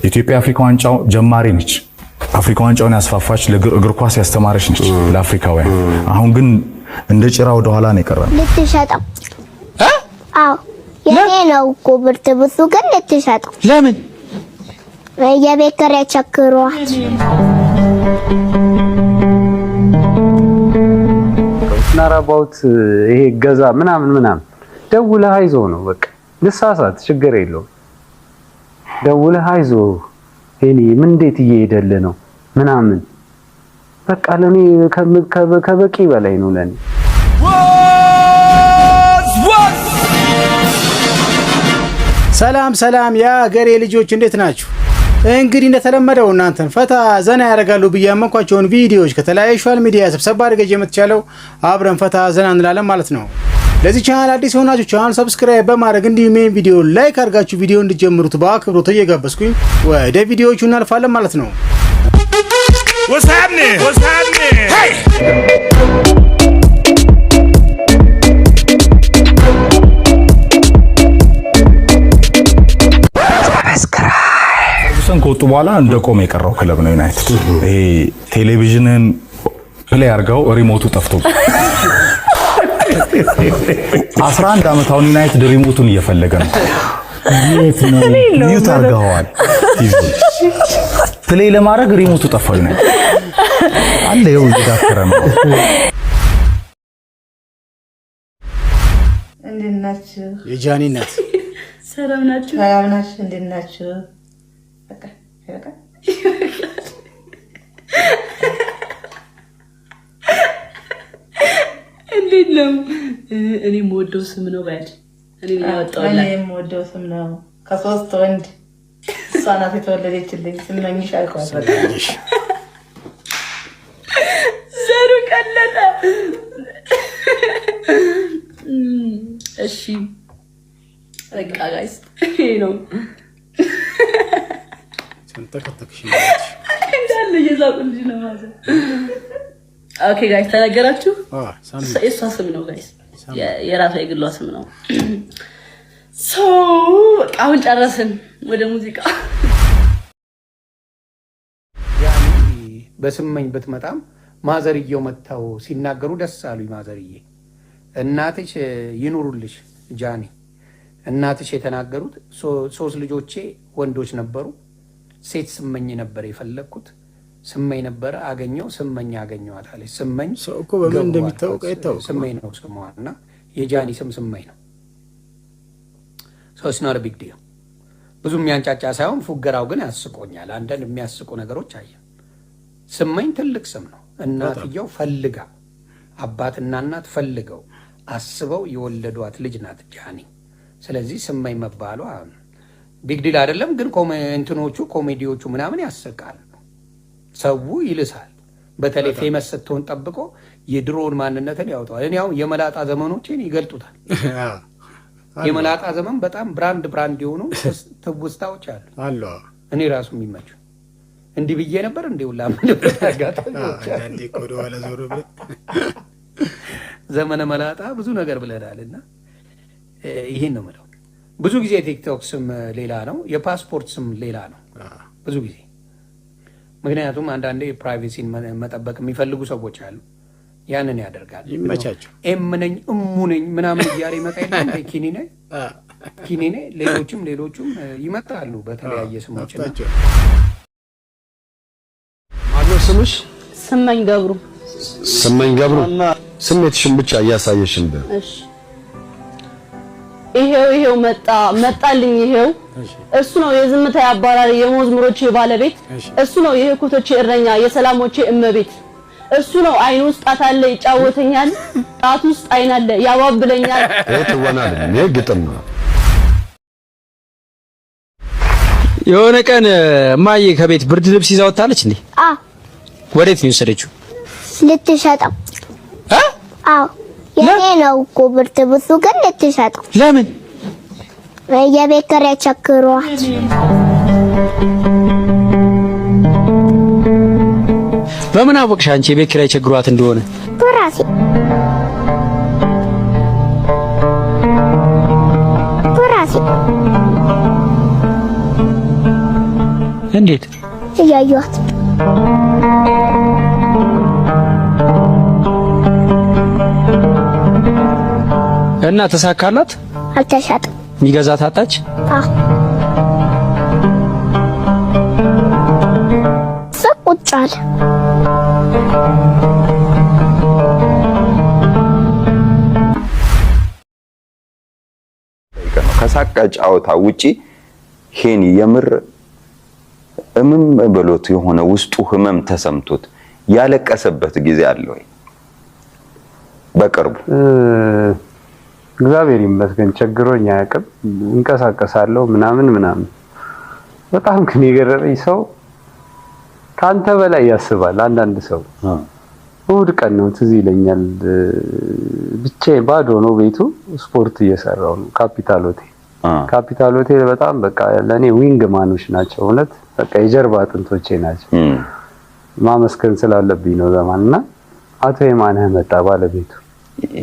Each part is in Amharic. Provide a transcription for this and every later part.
ኢትዮጵያ አፍሪካ ዋንጫው ጀማሪ ነች። አፍሪካ ዋንጫውን ያስፋፋች ለእግር ኳስ ያስተማረች ነች ለአፍሪካውያን። አሁን ግን እንደ ጭራ ወደ ኋላ ነው የቀረው። ልትሸጠው? አዎ የኔ ነው እኮ ብርት ብሱ ግን ልትሸጠው? ለምን? የቤት ኪራይ ቸግሯት። ናራባውት ይሄ ገዛ ምናምን ደውለህ አይዞህ ነው በቃ። ልሳሳት ችግር የለውም። ደውለህ አይዞህ ሄኒ ምን እንዴት እየሄደልህ ነው ምናምን በቃ ለኔ ከበቂ በላይ ነው ለኔ። ሰላም የአገሬ ልጆች እንዴት ናችሁ? እንግዲህ እንደተለመደው እናንተን ፈታ ዘና ያደርጋሉ ብዬ ያመንኳቸውን ቪዲዮዎች ከተለያዩ ሶሻል ሚዲያ ሰብሰብ አድርጌ የምትቻለው አብረን ፈታ ዘና እንላለን ማለት ነው። ለዚህ ቻናል አዲስ ሆናችሁ ቻናል ሰብስክራይብ በማድረግ እንዲሁም ይሄን ቪዲዮ ላይክ አድርጋችሁ ቪዲዮ እንድትጀምሩት በአክብሮት እየጋበዝኩኝ ወደ ቪዲዮዎቹ እናልፋለን ማለት ነው። What's happening? Hey! ከወጡ በኋላ እንደቆመ የቀረው ክለብ ነው ዩናይትድ። ይሄ ቴሌቪዥንን ፕሌይ አድርገው ሪሞቱ ጠፍቶ 11 ዓመት አሁን ዩናይትድ ሪሞቱን እየፈለገ ነው። የት ነው? ሚዩት አድርገዋል። ፕሌይ ለማድረግ ሪሞቱ ጠፋው ዩናይትድ አለ ይኸው እየዳከረ ነው። እንዴት ናችሁ? የጃኒ እናት ሰላም ናችሁ? እንዴት ናችሁ? በቃ እንዴት ነው? እኔ የምወደው ስም ነው ባል እኔ ያወጣውላ። እኔ የምወደው ስም ነው ከሶስት ወንድ እሷ ናት የተወለደችልኝ። ስመኝሽ አልኳት። ዘሩ ቀለጠ። እሺ በቃ ጋይስ ይሄ ነው ተከተክሽ እንዳለ የዛቁልጅ ነው ማለት። ኦኬ ጋይስ ተናገራችሁ? እሷ ስም ነው ጋይስ፣ የራሷ የግሏ ስም ነው። ሶ አሁን ጨረስን፣ ወደ ሙዚቃ። ያኔ በስመኝ ብትመጣም ማዘርየው መጣው ሲናገሩ ደስ አሉኝ። ማዘርዬ እናትሽ ይኑሩልሽ ጃኒ። እናትሽ የተናገሩት ሶስት ልጆቼ ወንዶች ነበሩ። ሴት ስመኝ ነበር የፈለኩት። ስመኝ ነበር አገኘው፣ ስመኝ አገኘዋት አለች። ስመኝ እኮ በምን እንደሚታወቅ አይታወቅም። ስመኝ ነው ስሟና የጃኒ ስም ስመኝ ነው። ሶስ ናር ቢግ ዲል። ብዙ የሚያንጫጫ ሳይሆን ፉገራው ግን ያስቆኛል። አንዳንድ የሚያስቁ ነገሮች አየ። ስመኝ ትልቅ ስም ነው። እናትየው ፈልጋ አባትና እናት ፈልገው አስበው የወለዷት ልጅ ናት ጃኒ። ስለዚህ ስመኝ መባሏ ቢግ ዲል አይደለም። ግን እንትኖቹ ኮሜዲዎቹ ምናምን ያስቃሉ፣ ሰው ይልሳል። በተለይ ፌመስ ስትሆን ጠብቆ የድሮውን ማንነትን ያወጣዋል። እኔ አሁን የመላጣ ዘመኖችን ይገልጡታል። የመላጣ ዘመን በጣም ብራንድ የሆኑ ትውስታዎች አሉ። እኔ ራሱ የሚመቹ እንዲህ ብዬ ነበር እንዴ ሁላ ምንበት አጋጣሚዎች አሉ። ዘመነ መላጣ ብዙ ነገር ብለናልና ይሄን ነው የምለው። ብዙ ጊዜ ቲክቶክ ስም ሌላ ነው፣ የፓስፖርት ስም ሌላ ነው ብዙ ጊዜ። ምክንያቱም አንዳንዴ ፕራይቬሲን መጠበቅ የሚፈልጉ ሰዎች አሉ፣ ያንን ያደርጋል። ይመቻቸው። ኤም ነኝ እሙ ነኝ ምናምን እያለ ይመጣ የለም ኪኒኔ ሌሎቹም ይመጣሉ በተለያየ ስሞች። ማነው ስምሽ? ስመኝ ገብሩ። ስመኝ ገብሩ። ስሜትሽን ብቻ እያሳየሽን በ እሺ ይሄው መጣልኝ። ይሄው እሱ ነው የዝምታ አባራሪ የመዝሙሮቼ ባለቤት። እሱ ነው የህኩቶቼ እረኛ የሰላሞቼ እመቤት። እሱ ነው አይን ውስጥ ጣት አለ ይጫወተኛል፣ ጣት ውስጥ አይን አለ ያባብለኛል። ትወናል ነው ግጥም ነው። የሆነ ቀን እማዬ ከቤት ብርድ ልብስ ይዛ ወጣለች እንዴ? ወዴት ነው የወሰደችው? ልትሸጠው? አዎ የኔ ነው እኮ ብርት ብሱ ግን ልትሸጠው? ለምን? የቤት ኪራይ ቸግሯት። በምን አወቅሽ አንቺ የቤት ኪራይ ቸግሯት እንደሆነ? በራሴ እንዴት እያየኋት እና ተሳካላት? አልተሻጠም። የሚገዛት አጣች? ቁጭ አለ። ከሳቃ ጫወታ ውጪ ሄኒ የምር እምም ብሎት የሆነ ውስጡ ህመም ተሰምቶት ያለቀሰበት ጊዜ አለ ወይ? በቅርቡ እግዚአብሔር ይመስገን ቸግሮኝ አያውቅም። እንቀሳቀሳለሁ ምናምን በጣም ግን የገረመኝ ሰው ካንተ በላይ ያስባል። አንዳንድ ሰው እሑድ ቀን ነው ትዝ ይለኛል፣ ብቻዬን ባዶ ነው ቤቱ፣ ስፖርት እየሰራው ነው። ካፒታል ሆቴል በጣም በቃ ለኔ ዊንግ ማኖች ናቸው። እውነት በቃ የጀርባ አጥንቶቼ ናቸው። ማመስገን ስላለብኝ ነው ዘማንና አቶ የማነህ መጣ ባለቤቱ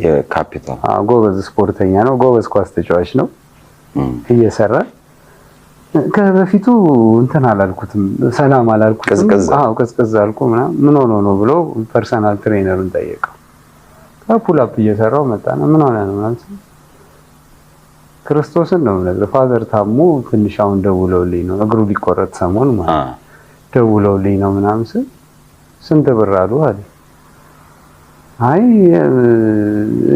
የካፒታል ጎበዝ ስፖርተኛ ነው፣ ጎበዝ ኳስ ተጫዋች ነው። እየሰራ ከበፊቱ እንትን አላልኩትም፣ ሰላም አላልኩትም። ቀዝቀዝ አልኩ ምናምን ምን ሆኖ ነው ብሎ ፐርሰናል ትሬነሩን ጠየቀው። ፑል አፕ እየሰራው መጣና ምን ሆነ ነው ምናምን ክርስቶስን ነው ነገር ፋዘር ታሙ ትንሽ አሁን ደውለውልኝ ነው እግሩ ሊቆረጥ ሰሞን ማለት ደውለውልኝ ነው ምናምን ስንት ብር አሉ አለ። አይ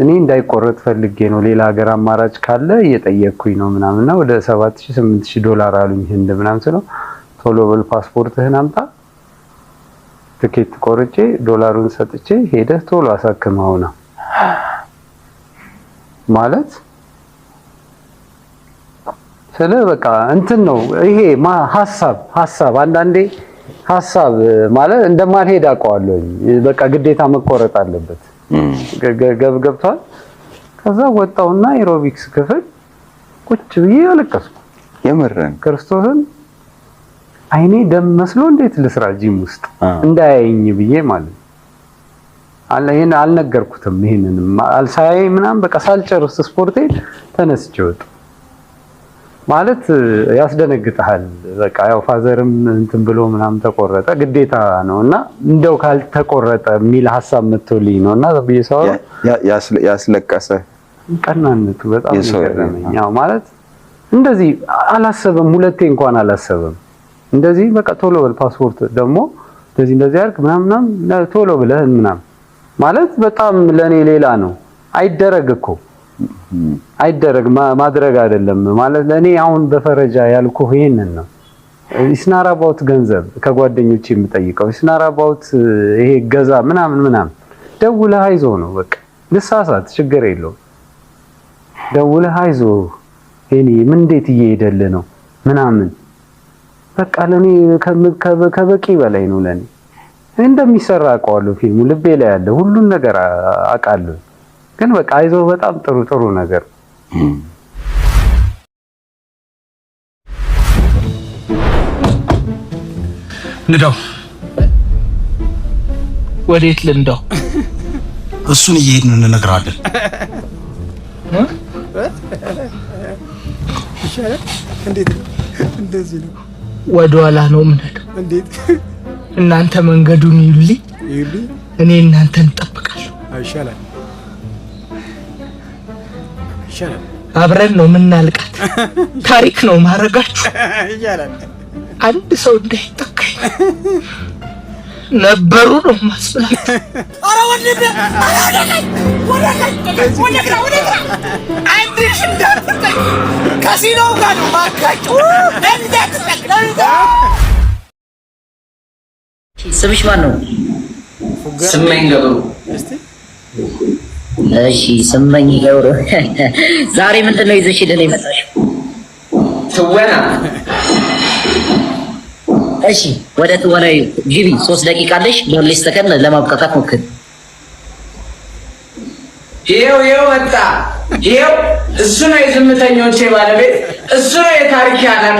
እኔ እንዳይቆረጥ ፈልጌ ነው ሌላ ሀገር አማራጭ ካለ እየጠየቅኩኝ ነው ምናምንና ወደ 7000 8000 ዶላር አሉኝ ህንድ ምናምን ስለው ቶሎ በል ፓስፖርትህን አምጣ ትኬት ቆርጬ ዶላሩን ሰጥቼ ሄደህ ቶሎ አሳክመው ነው ማለት ስለ በቃ እንትን ነው ይሄ ሐሳብ አንዳንዴ ሐሳብ ማለት እንደማልሄድ አውቀዋለሁ። በቃ ግዴታ መቆረጥ አለበት ገብቷል። ከዛ ወጣውና ኤሮቢክስ ክፍል ቁጭ ብዬ አለቀስኩ። የምርን ክርስቶስን አይኔ ደም መስሎ እንዴት ልስራ ጂም ውስጥ እንዳያየኝ ብዬ ማለት ይሄን አልነገርኩትም። ይሄንንም አልሳያይ ምናምን በቃ ሳልጨርስ ስፖርቴን ተነስቼ ወጣሁ። ማለት ያስደነግጣል። በቃ ያው ፋዘርም እንትን ብሎ ምናምን ተቆረጠ ግዴታ ነውና እንደው ካልተቆረጠ የሚል ሐሳብ መጥቶልኝ ነውና በየሰው ያስለቀሰ ቀናነቱ በጣም ይገርመኝ። ያው ማለት እንደዚህ አላሰበም፣ ሁለቴ እንኳን አላሰበም። እንደዚህ በቃ ቶሎ በል ፓስፖርት ደግሞ እንደዚህ አድርግ ምናምን ቶሎ ብለህ ምናምን ማለት በጣም ለኔ ሌላ ነው። አይደረግ እኮ አይደረግ ማድረግ አይደለም ማለት ለኔ አሁን በፈረጃ ያልኩህ ይሄንን ነው። ኢስናራ አባውት ገንዘብ ከጓደኞቼ የምጠይቀው ኢስናራ አባውት ይሄ ገዛ ምናምን ደውለህ አይዞህ ነው በቃ ልሳሳት ችግር የለውም። ደውለህ አይዞህ እኔ ምን እንዴት እየሄደልህ ነው ምናምን በቃ ለኔ ከበቂ በላይ ነው። ለኔ እንደሚሰራ አውቀዋለሁ፣ ፊልሙ ልቤ ላይ ያለ ሁሉን ነገር አውቃለሁ። ግን በቃ አይዞህ በጣም ጥሩ ነገር ንዳው ወዴት ልንዳው? እሱን እየሄድን እንነግራለን። እንዴት እንደዚህ ነው? ወደ ኋላ ነው የምንሄደው። እንዴት? እናንተ መንገዱን ይሉልኝ፣ እኔ እናንተን እጠብቃለሁ። አይሻልም? አብረን ነው የምናልቃት። ታሪክ ነው ማረጋችሁ። ይያላል አንድ ሰው እንዳይጠቃኝ ነበሩ ነው ማስብላት። አረ ወንድም ወደ አንድሽ እንዳትጠቅ ካሲኖው ጋር ነው ማካጩ እንዳትጠቅ። ስምሽ ማን ነው? ስመኝ ገብሩ። እሺ ስመኝ ገብሩ፣ ዛሬ ምንድን ነው ይዘሽልን የመጣሽው? ትወና። እሺ ወደ ትወናው ግቢ። 3 ደቂቃ አለሽ። በሁለት ሰከንድ ለማብቃት ሞክሪ። ይኸው መጣ። ይኸው እሱ ነው የዝምተኞቼ ባለቤት፣ እሱ ነው የታሪክ ኃላፊ፣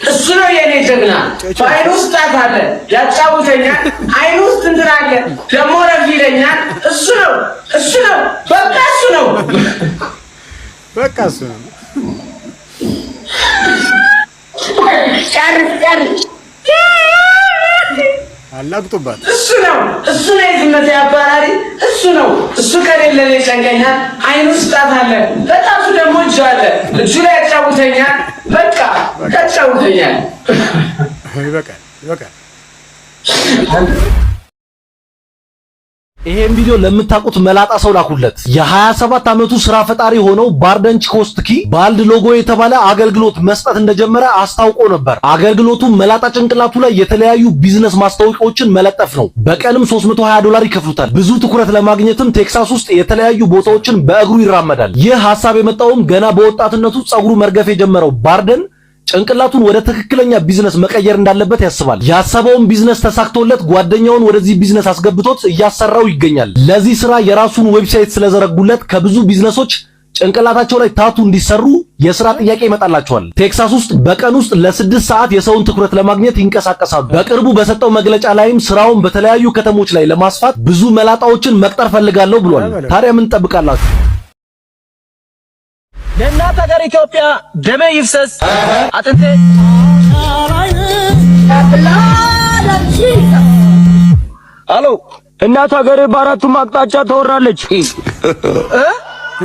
እሱ ነው የኔ ጀግና። በዓይኑ ውስጥ ጣት አለ ያጫውተኛል፣ ዓይኑ ውስጥ እንትን አለ ደግሞ ረፍ ይለኛል። እሱ ነው በቃ እሱ ነው። ጨርስ አላግጡባት። እሱ ነው የዝምታ አባራሪ እሱ ነው። እሱ ከሌለ ይጨንቀኛል። አይኑ ስጣት አለ፣ በጣቱ ደግሞ እጁ አለ። እጁ ላይ ያጫውተኛል። በቃ ያጫውተኛል። ይበቃል። ይሄን ቪዲዮ ለምታውቁት መላጣ ሰው ላኩለት። የ27 ዓመቱ ስራ ፈጣሪ ሆነው ባርደንች ኮስትኪ ባልድ ሎጎ የተባለ አገልግሎት መስጠት እንደጀመረ አስታውቆ ነበር። አገልግሎቱ መላጣ ጭንቅላቱ ላይ የተለያዩ ቢዝነስ ማስታወቂያዎችን መለጠፍ ነው። በቀንም $320 ይከፍሉታል። ብዙ ትኩረት ለማግኘትም ቴክሳስ ውስጥ የተለያዩ ቦታዎችን በእግሩ ይራመዳል። ይህ ሐሳብ የመጣውም ገና በወጣትነቱ ጸጉሩ መርገፍ የጀመረው ባርደን ጭንቅላቱን ወደ ትክክለኛ ቢዝነስ መቀየር እንዳለበት ያስባል። ያሰበውን ቢዝነስ ተሳክቶለት ጓደኛውን ወደዚህ ቢዝነስ አስገብቶት እያሰራው ይገኛል። ለዚህ ስራ የራሱን ዌብሳይት ስለዘረጉለት ከብዙ ቢዝነሶች ጭንቅላታቸው ላይ ታቱ እንዲሰሩ የሥራ ጥያቄ ይመጣላቸዋል። ቴክሳስ ውስጥ በቀን ውስጥ ለ6 ሰዓት የሰውን ትኩረት ለማግኘት ይንቀሳቀሳሉ። በቅርቡ በሰጠው መግለጫ ላይም ስራውን በተለያዩ ከተሞች ላይ ለማስፋት ብዙ መላጣዎችን መቅጠር ፈልጋለሁ ብሏል። ታዲያ ምን ትጠብቃላችሁ? ለእናት ሀገር ኢትዮጵያ ደሜ ይፍሰስ አጥንቴ አሎ እናት ሀገር በአራቱም አቅጣጫ ተወራለች።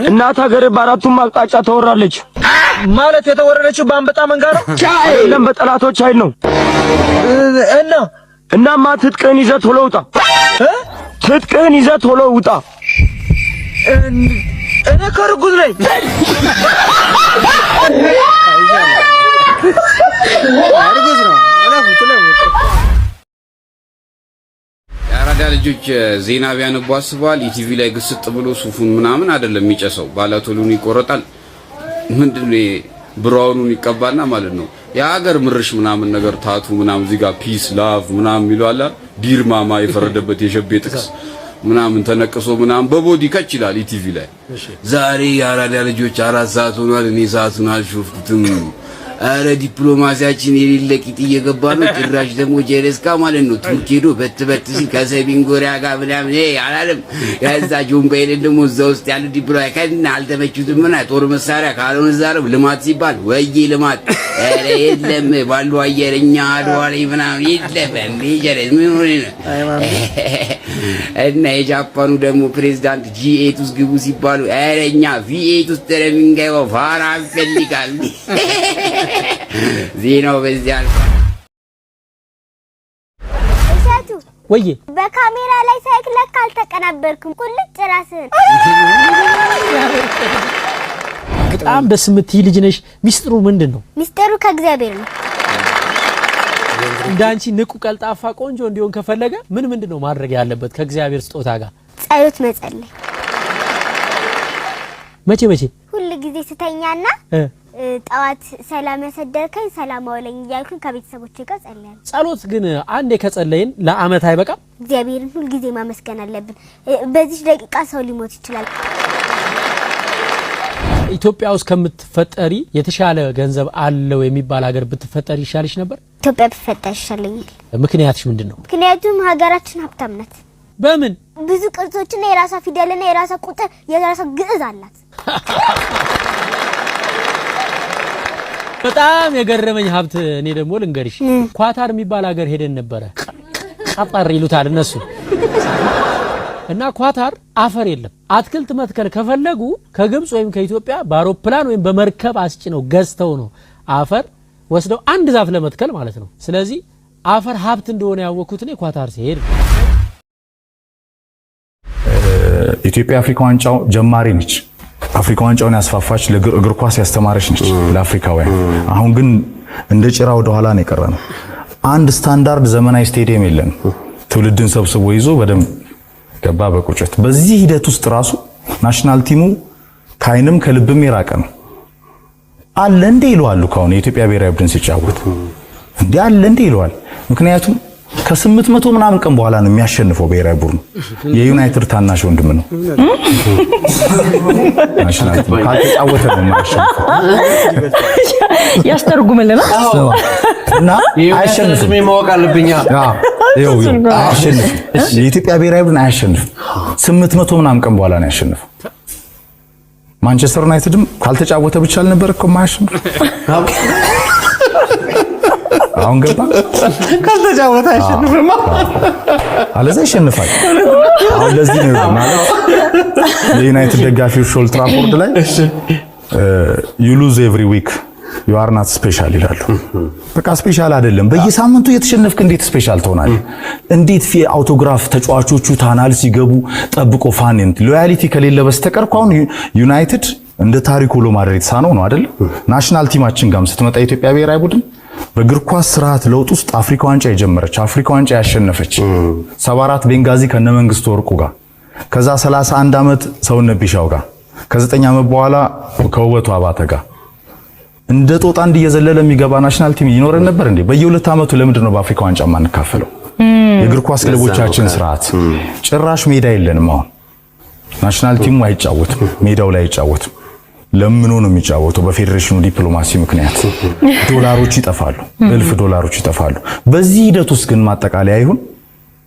እናት ሀገር በአራቱም አቅጣጫ ተወራለች ማለት የተወረረችው በአንበጣ መንጋ ነው? አይደለም፣ በጠላቶች ኃይል ነው። እናማ ትጥቅህን ይዘህ ቶሎ ውጣ። ትጥቅህን ይዘህ ቶሎ ውጣ። እኔ ከርጉዝ ነኝ። አርጉዝ ነው። የአራዳ ልጆች ዜና ቢያነቡ አስበዋል። ኢቲቪ ላይ ግስጥ ብሎ ሱፉን ምናምን አይደለም የሚጨሰው፣ ባለቶሉን ይቆረጣል። ምንድነው ብራውኑን ይቀባና ማለት ነው የሀገር ምርሽ ምናምን ነገር ታቱ ምናምን እዚህ ጋር ፒስ ላቭ ምናምን ይሏል። ዲርማማ የፈረደበት የሸቤ ጥቅስ ምናምን ተነቅሶ ምናምን በቦዲ ከች ይላል ኢቲቪ ላይ። ዛሬ የአራዳ ልጆች 4 ሰዓት ሆኗል፣ እኔ ሰዓቱን አልሾፍኩትም። አረ ዲፕሎማሲያችን የሌለ ቂጥ እየገባ ነው። ጭራሽ ደግሞ ጀለስካ ማለት ነው ቱርክ ሄዶ በት ሲል ከሰሜን ኮሪያ ጋር ምናምን አላለም። ያዛ ጆን ባይደን ደግሞ እዛ ውስጥ ያሉ ዲፕሎማሲ ከና አልተመቹትም። ምን ጦር መሳሪያ ካልሆነ ዛሬው ልማት ሲባል ወይ ልማት አረ የለም ባሉ አየረኛ አድዋ ላይ ምናምን የለም እንዴ ጀለስ ምን ሆነ ነው? እና የጃፓኑ ደግሞ ፕሬዝዳንት G8 ውስጥ ግቡ ሲባሉ አረኛ V8 ውስጥ ለምንገባው ፋራ ይፈልጋል። ዜናው በዚህ አልፏል። እሸቱ ወዬ በካሜራ ላይ ሳይክል ካልተቀናበርኩም ቁልጭ ራስህን። በጣም ደስ የምትይ ልጅ ነሽ። ሚስጥሩ ምንድን ነው? ሚስጥሩ ከእግዚአብሔር ነው። እንዳንቺ ንቁ፣ ቀልጣፋ፣ ቆንጆ እንዲሆን ከፈለገ ምንድን ነው ማድረግ ያለበት? ከእግዚአብሔር ስጦታ ጋር ጸሎት መጸለይ። መቼ ሁሉ ጊዜ ስተኛና ጠዋት ሰላም ያሰደርከኝ ሰላም አውለኝ እያልኩኝ ከቤተሰቦቼ ጋር ጸልያለሁ። ጸሎት ግን አንዴ ከጸለይን ለአመት አይበቃም? እግዚአብሔርን ሁሉ ጊዜ ማመስገን አለብን። በዚህ ደቂቃ ሰው ሊሞት ይችላል። ኢትዮጵያ ውስጥ ከምትፈጠሪ የተሻለ ገንዘብ አለው የሚባል ሀገር ብትፈጠሪ ይሻልሽ ነበር? ኢትዮጵያ ብትፈጠር ይሻለኛል። ምክንያትሽ ምንድነው? ምክንያቱም ሀገራችን ሀብታም ናት። በምን? ብዙ ቅርጾችና የራሷ ፊደልና የራሷ ቁጥር የራሷ ግዕዝ አላት። በጣም የገረመኝ ሀብት እኔ ደግሞ ልንገርሽ፣ ኳታር የሚባል ሀገር ሄደን ነበረ። ቀጣር ይሉታል እነሱ። እና ኳታር አፈር የለም። አትክልት መትከል ከፈለጉ ከግብጽ ወይም ከኢትዮጵያ በአውሮፕላን ወይም በመርከብ አስጭነው ገዝተው ነው አፈር ወስደው አንድ ዛፍ ለመትከል ማለት ነው። ስለዚህ አፈር ሀብት እንደሆነ ያወኩት እኔ ኳታር ሲሄድ። ኢትዮጵያ አፍሪካ ዋንጫው ጀማሪ ነች። አፍሪካ ዋንጫውን ያስፋፋች ለእግር ኳስ ያስተማረች ነች ለአፍሪካውያን። አሁን ግን እንደ ጭራ ወደ ኋላ ነው የቀረነው። አንድ ስታንዳርድ ዘመናዊ ስቴዲየም የለን። ትውልድን ሰብስቦ ይዞ በደም ገባ በቁጭት። በዚህ ሂደት ውስጥ ራሱ ናሽናል ቲሙ ካይንም ከልብም የራቀ ነው። አለ እንደ ይሏሉ ካሁን የኢትዮጵያ ብሔራዊ ቡድን ሲጫወት እንዴ አለ እንደ ይሏል። ምክንያቱም ከ800 ምናምን ቀን በኋላ ነው የሚያሸንፈው ብሔራዊ ቡድን። የዩናይትድ ታናሽ ወንድም ነው። ናሽናል ቲም ካልተጫወተ ነው የሚያሸንፈው። ያስተርጉምልና እና አያሸንፍም። ማወቅ አለብኛ። አያሸንፍም። የኢትዮጵያ ብሔራዊ ቡድን አያሸንፍም። 800 ምናምን ቀን በኋላ ነው ያሸንፈው። ማንቸስተር ዩናይትድም ካልተጫወተ ብቻ አልነበረ እኮ ማያሸንፍ። አሁን ገባ ካልተጫወተ አይሸንፍም አለዛ ይሸንፋል። አሁን ለዚህ ነው ማለት የዩናይትድ ደጋፊዎች ኦልድ ትራፎርድ ላይ you lose every week you are not special ይላሉ። በቃ ስፔሻል አይደለም። በየሳምንቱ እየተሸነፍክ እንዴት ስፔሻል ትሆናለህ? እንዴት አውቶግራፍ ተጫዋቾቹ ታናል ሲገቡ ጠብቆ ፋን ሎያሊቲ ከሌለ በስተቀር አሁን ዩናይትድ እንደ ታሪኩ ሎ ማድረግ የተሳነው ነው አይደል? ናሽናል ቲማችን ጋርም ስትመጣ ኢትዮጵያ ብሔራዊ ቡድን በእግር ኳስ ስርዓት ለውጥ ውስጥ አፍሪካ ዋንጫ የጀመረች አፍሪካ ዋንጫ ያሸነፈች 74 ቤንጋዚ ከነመንግስቱ ወርቁ ጋር ከዛ 31 ዓመት ሰውነት ቢሻው ጋር ከ9 ዓመት በኋላ ከውበቱ አባተ ጋር እንደ ጦጣ እንዲየዘለለ የሚገባ ናሽናል ቲም ይኖረን ነበር እንዴ? በየሁለት ዓመቱ ለምንድን ነው በአፍሪካ ዋንጫ ማንካፈለው? የእግር ኳስ ክለቦቻችን ስርዓት ጭራሽ ሜዳ የለንም። አሁን ናሽናል ቲሙ አይጫወትም፣ ሜዳው ላይ አይጫወትም። ለምኑ ነው የሚጫወተው? በፌዴሬሽኑ ዲፕሎማሲ ምክንያት ዶላሮች ይጠፋሉ፣ እልፍ ዶላሮች ይጠፋሉ። በዚህ ሂደት ውስጥ ግን ማጠቃለያ ይሁን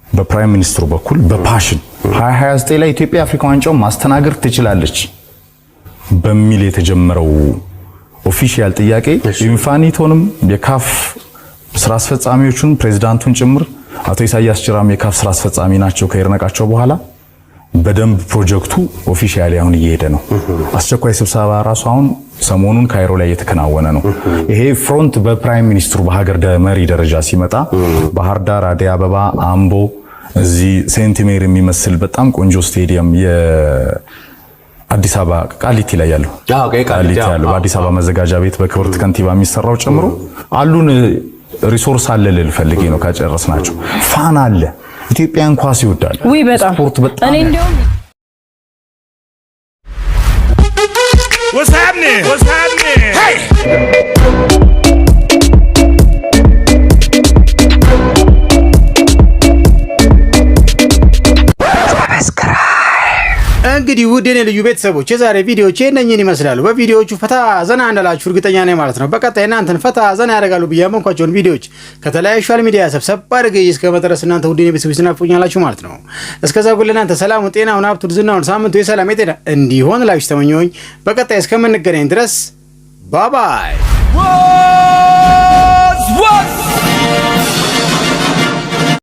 በፕራይም ሚኒስትሩ በኩል በፓሽን 2029 ላይ ኢትዮጵያ አፍሪካ ዋንጫውን ማስተናገድ ትችላለች በሚል የተጀመረው ኦፊሻል ጥያቄ ኢንፋኒቶንም የካፍ ስራ አስፈጻሚዎቹን ፕሬዝዳንቱን ጭምር አቶ ኢሳያስ ጅራም የካፍ ስራ አስፈጻሚ ናቸው ከይርነቃቸው በኋላ በደንብ ፕሮጀክቱ ኦፊሻሊ አሁን እየሄደ ነው። አስቸኳይ ስብሰባ ራሱ አሁን ሰሞኑን ካይሮ ላይ እየተከናወነ ነው። ይሄ ፍሮንት በፕራይም ሚኒስትሩ በሀገር መሪ ደረጃ ሲመጣ ባህር ዳር፣ አዲስ አበባ፣ አምቦ እዚህ ሴንት ሜሪ የሚመስል በጣም ቆንጆ ስቴዲየም የአዲስ አበባ ቃሊቲ ላይ ያለው ቃሊቲ ያለው በአዲስ አበባ መዘጋጃ ቤት በክብርት ከንቲባ የሚሰራው ጨምሮ አሉን ሪሶርስ አለ ልል ፈልጌ ነው። ካጨረስናቸው ፋን አለ። ኢትዮጵያን ኳስ ይወዳል። ስፖርት በጣም እኔ እንደውም What's happening? What's happening? Hey! እንግዲህ ውድ የኔ ልዩ ቤተሰቦች የዛሬ ቪዲዮዎች እነኚህን ይመስላሉ። በቪዲዮዎቹ ፈታ ዘና እንዳላችሁ እርግጠኛ ነኝ ማለት ነው። በቀጣይ እናንተን ፈታ ዘና ያደርጋሉ ብዬ ያመንኳቸውን ቪዲዮዎች ከተለያዩ ሶሻል ሚዲያ ሰብሰብ አድርጌ እስከመድረስ እናንተ ውድ የኔ ቤተሰቦች ትናፍቁኛላችሁ ማለት ነው። እስከዛው ግን ለእናንተ ሰላሙን፣ ጤናውን፣ ሀብቱን፣ ዝናውን ሳምንቱ የሰላም የጤና እንዲሆን ላችሁ ተመኘሁኝ። በቀጣይ እስከምንገናኝ ድረስ ባባይ